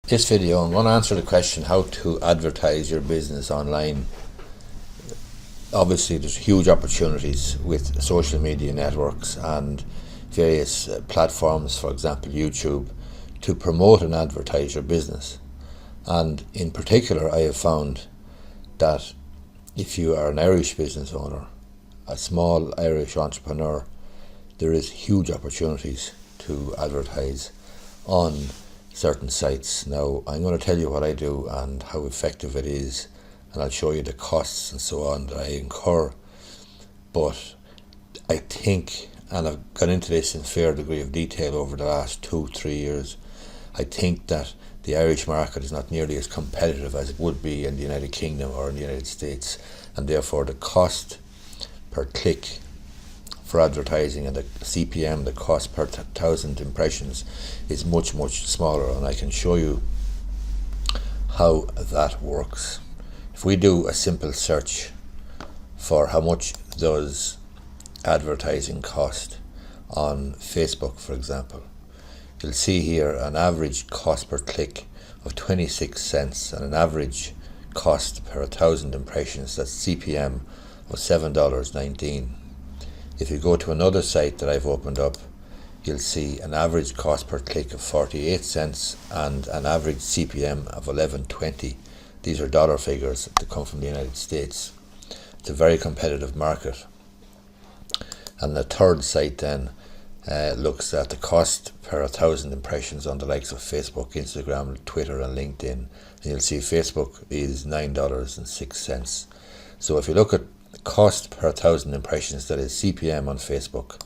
This video, I'm going to answer the question how to advertise your business online. Obviously, there's huge opportunities with social media networks and various platforms, for example YouTube, to promote and advertise your business. And in particular, I have found that if you are an Irish business owner, a small Irish entrepreneur, there is huge opportunities to advertise on certain sites. Now, I'm going to tell you what I do and how effective it is, and I'll show you the costs and so on that I incur. But I think, and I've gone into this in fair degree of detail over the last 2-3 years, I think that the Irish market is not nearly as competitive as it would be in the United Kingdom or in the United States, and therefore the cost per click for advertising and the CPM, the cost per 1,000 impressions, is much smaller, and I can show you how that works. If we do a simple search for how much does advertising cost on Facebook, for example, you'll see here an average cost per click of 26 cents and an average cost per 1,000 impressions, that's CPM of $7.19. If you go to another site that I've opened up, you'll see an average cost per click of 48 cents and an average CPM of $11.20. These are dollar figures that come from the United States. It's a very competitive market. And the third site then looks at the cost per 1,000 impressions on the likes of Facebook, Instagram, Twitter and LinkedIn. And you'll see Facebook is $9.06. So if you look at cost per 1,000 impressions, that is CPM on Facebook,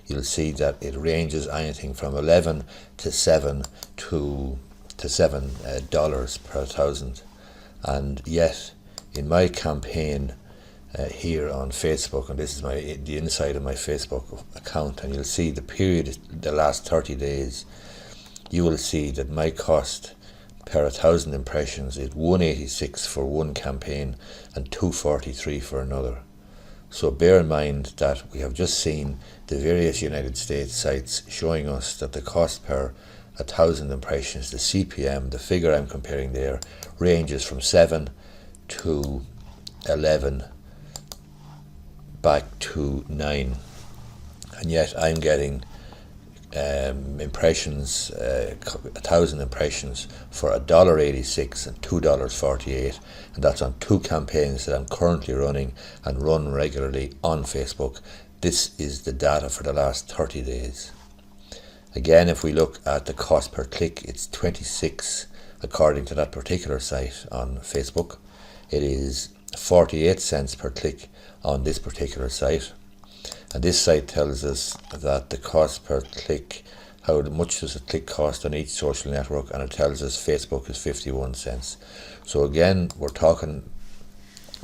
you'll see that it ranges anything from 11 to 7 to $7 per 1,000. And yet in my campaign here on Facebook, and this is the inside of my Facebook account, and you'll see the period, the last 30 days, you will see that my cost per 1,000 impressions is $1.86 for one campaign and $2.43 for another. So bear in mind that we have just seen the various United States sites showing us that the cost per 1,000 impressions, the CPM, the figure I'm comparing there, ranges from 7 to 11 back to 9, and yet I'm getting impressions, 1,000 impressions for $1.86 and $2.48, and that's on two campaigns that I'm currently running and run regularly on Facebook. This is the data for the last 30 days. Again, if we look at the cost per click, it's 26 according to that particular site on Facebook. It is 48 cents per click on this particular site. And this site tells us that the cost per click, how much does a click cost on each social network, and it tells us Facebook is 51 cents. So again, we're talking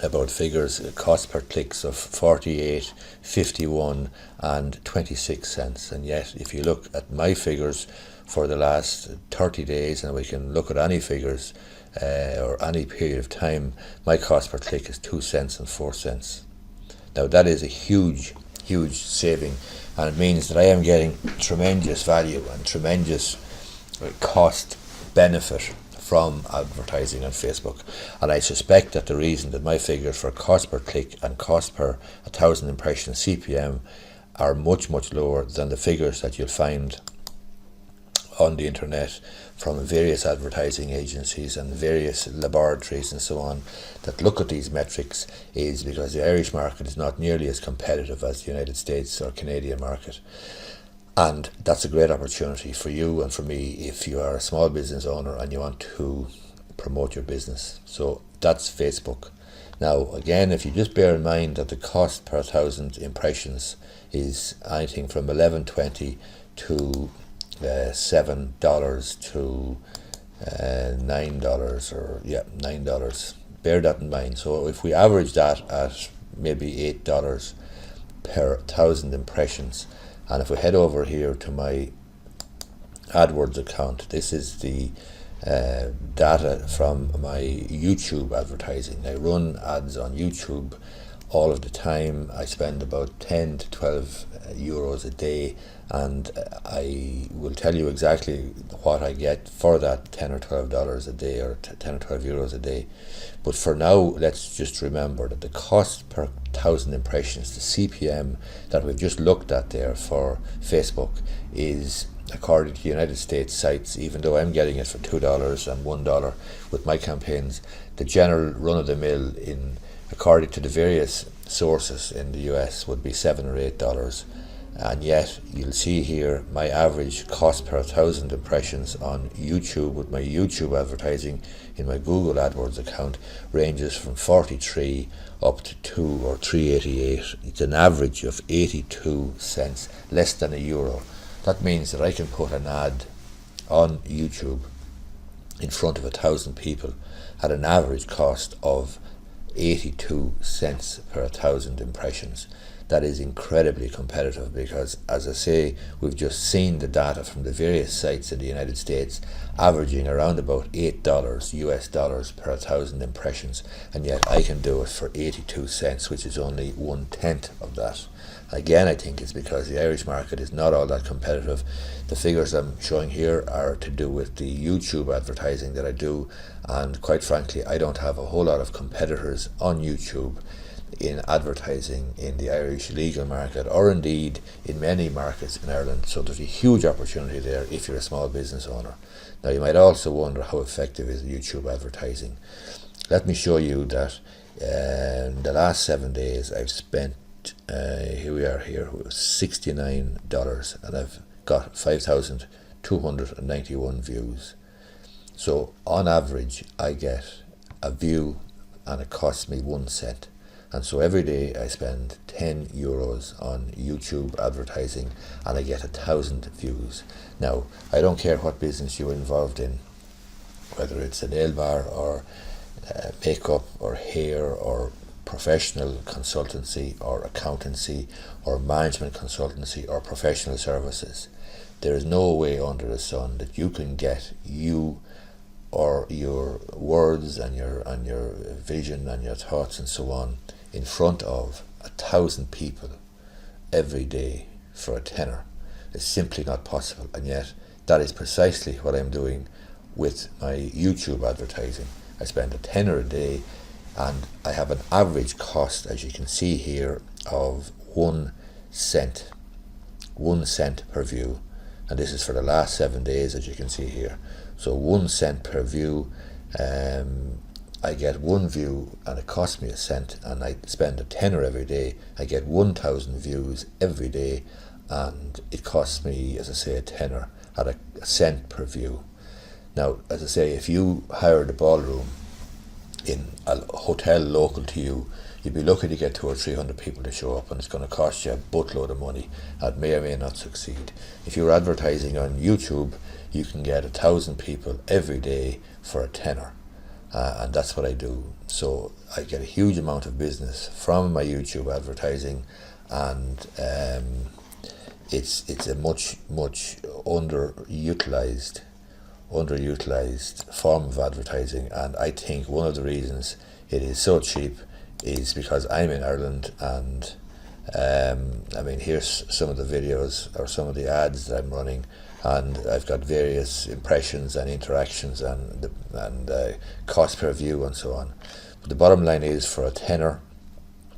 about figures, cost per clicks of 48, 51 and 26 cents. And yet if you look at my figures for the last 30 days, and we can look at any figures or any period of time, my cost per click is 2 cents and 4 cents. Now that is a huge saving, and it means that I am getting tremendous value and tremendous cost benefit from advertising on Facebook. And I suspect that the reason that my figures for cost per click and cost per 1,000 impressions CPM are much lower than the figures that you'll find on the internet from various advertising agencies and various laboratories and so on that look at these metrics is because the Irish market is not nearly as competitive as the United States or Canadian market. And that's a great opportunity for you and for me if you are a small business owner and you want to promote your business. So that's Facebook. Now again, if you just bear in mind that the cost per 1,000 impressions is anything from $11.20 to $7 to $9, or $9. Bear that in mind. So if we average that at maybe $8 per 1,000 impressions, and if we head over here to my AdWords account, this is the data from my YouTube advertising. I run ads on YouTube all of the time. I spend about 10 to 12 euros a day, and I will tell you exactly what I get for that $10 or $12 a day, or 10 or 12 euros a day. But for now, let's just remember that the cost per 1,000 impressions, the CPM that we've just looked at there for Facebook, is, according to United States sites, even though I'm getting it for $2 and $1 with my campaigns, the general run-of-the-mill, according to the various sources in the US, would be $7 or $8. And yet you'll see here my average cost per 1,000 impressions on YouTube with my YouTube advertising in my Google AdWords account ranges from 43 up to 2 or 3.88. It's an average of 82 cents, less than €1. That means that I can put an ad on YouTube in front of 1,000 people at an average cost of 82 cents per 1,000 impressions. That is incredibly competitive, because, as I say, we've just seen the data from the various sites in the United States averaging around about $8 US dollars per 1,000 impressions, and yet I can do it for 82 cents, which is only 1/10 of that. Again, I think it's because the Irish market is not all that competitive. The figures I'm showing here are to do with the YouTube advertising that I do, and quite frankly, I don't have a whole lot of competitors on YouTube in advertising in the Irish legal market, or indeed in many markets in Ireland. So there's a huge opportunity there if you're a small business owner. Now, you might also wonder, how effective is YouTube advertising? Let me show you that in the last 7 days I've spent, here we are here, $69, and I've got 5,291 views. So on average I get a view and it costs me 1 cent. And so every day I spend 10 euros on YouTube advertising and I get 1,000 views. Now, I don't care what business you're involved in, whether it's a nail bar or makeup or hair or professional consultancy or accountancy or management consultancy or professional services. There is no way under the sun that you can get you or your words and your vision and your thoughts and so on in front of 1,000 people every day for a tenner. It's simply not possible, and yet that is precisely what I'm doing with my YouTube advertising. I spend a tenner a day, and I have an average cost, as you can see here, of 1 cent. 1 cent per view, and this is for the last 7 days, as you can see here. So 1 cent per view. I get 1 view and it costs me 1 cent, and I spend a tenner every day. I get 1,000 views every day, and it costs me, as I say, a tenner at a cent per view. Now, as I say, if you hired a ballroom in a hotel local to you, you'd be lucky to get 200 or 300 people to show up, and it's going to cost you a buttload of money. That may or may not succeed. If you're advertising on YouTube, you can get 1,000 people every day for a tenner. And that's what I do. So I get a huge amount of business from my YouTube advertising, and it's a much underutilized form of advertising. And I think one of the reasons it is so cheap is because I'm in Ireland, and I mean, here's some of the videos or some of the ads that I'm running, and I've got various impressions and interactions and cost per view and so on. But the bottom line is, for a tenner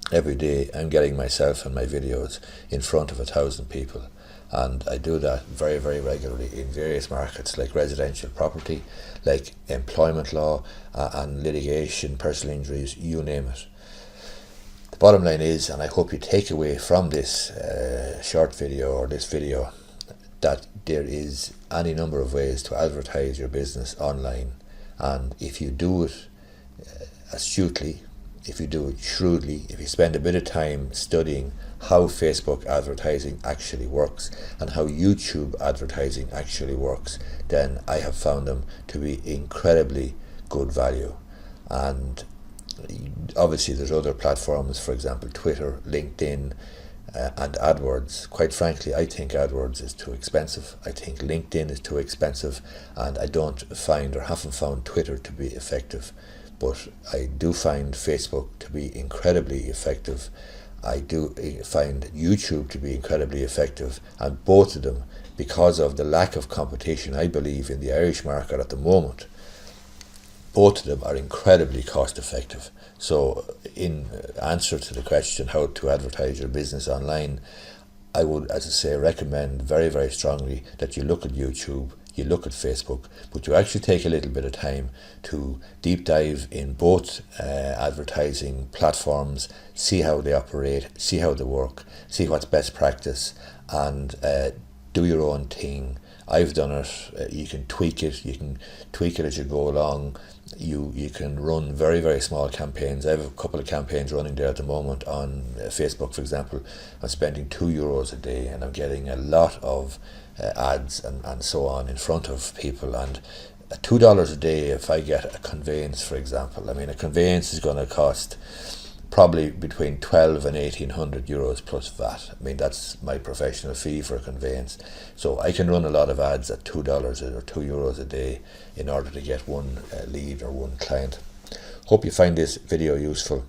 every day, I'm getting myself and my videos in front of 1,000 people, and I do that very, very regularly in various markets, like residential property, like employment law, and litigation, personal injuries, you name it. The bottom line is, and I hope you take away from this short video or this video, that there is any number of ways to advertise your business online, and if you do it astutely, if you do it shrewdly, if you spend a bit of time studying how Facebook advertising actually works and how YouTube advertising actually works, then I have found them to be incredibly good value. And obviously there's other platforms, for example Twitter, LinkedIn, and AdWords. Quite frankly, I think AdWords is too expensive. I think LinkedIn is too expensive, and I don't find or haven't found Twitter to be effective. but I do find Facebook to be incredibly effective. I do find YouTube to be incredibly effective, and both of them, because of the lack of competition, I believe, in the Irish market at the moment, both of them are incredibly cost effective. So in answer to the question how to advertise your business online, I would, as I say, recommend very, very strongly that you look at YouTube, you look at Facebook, but you actually take a little bit of time to deep dive in both advertising platforms, see how they operate, see how they work, see what's best practice, and do your own thing. I've done it. You can tweak it. You can tweak it as you go along. You can run very, very small campaigns. I have a couple of campaigns running there at the moment on Facebook, for example. I'm spending €2 a day, and I'm getting a lot of ads and so on in front of people. And $2 a day, if I get a conveyance, for example, I mean, a conveyance is going to cost probably between 12 and 1,800 euros plus VAT. I mean, that's my professional fee for a conveyance. So I can run a lot of ads at $2 or €2 a day in order to get one lead or one client. Hope you find this video useful.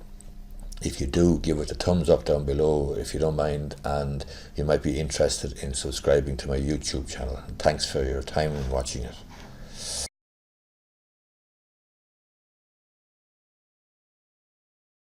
If you do, give it a thumbs up down below if you don't mind, and you might be interested in subscribing to my YouTube channel. Thanks for your time in watching it.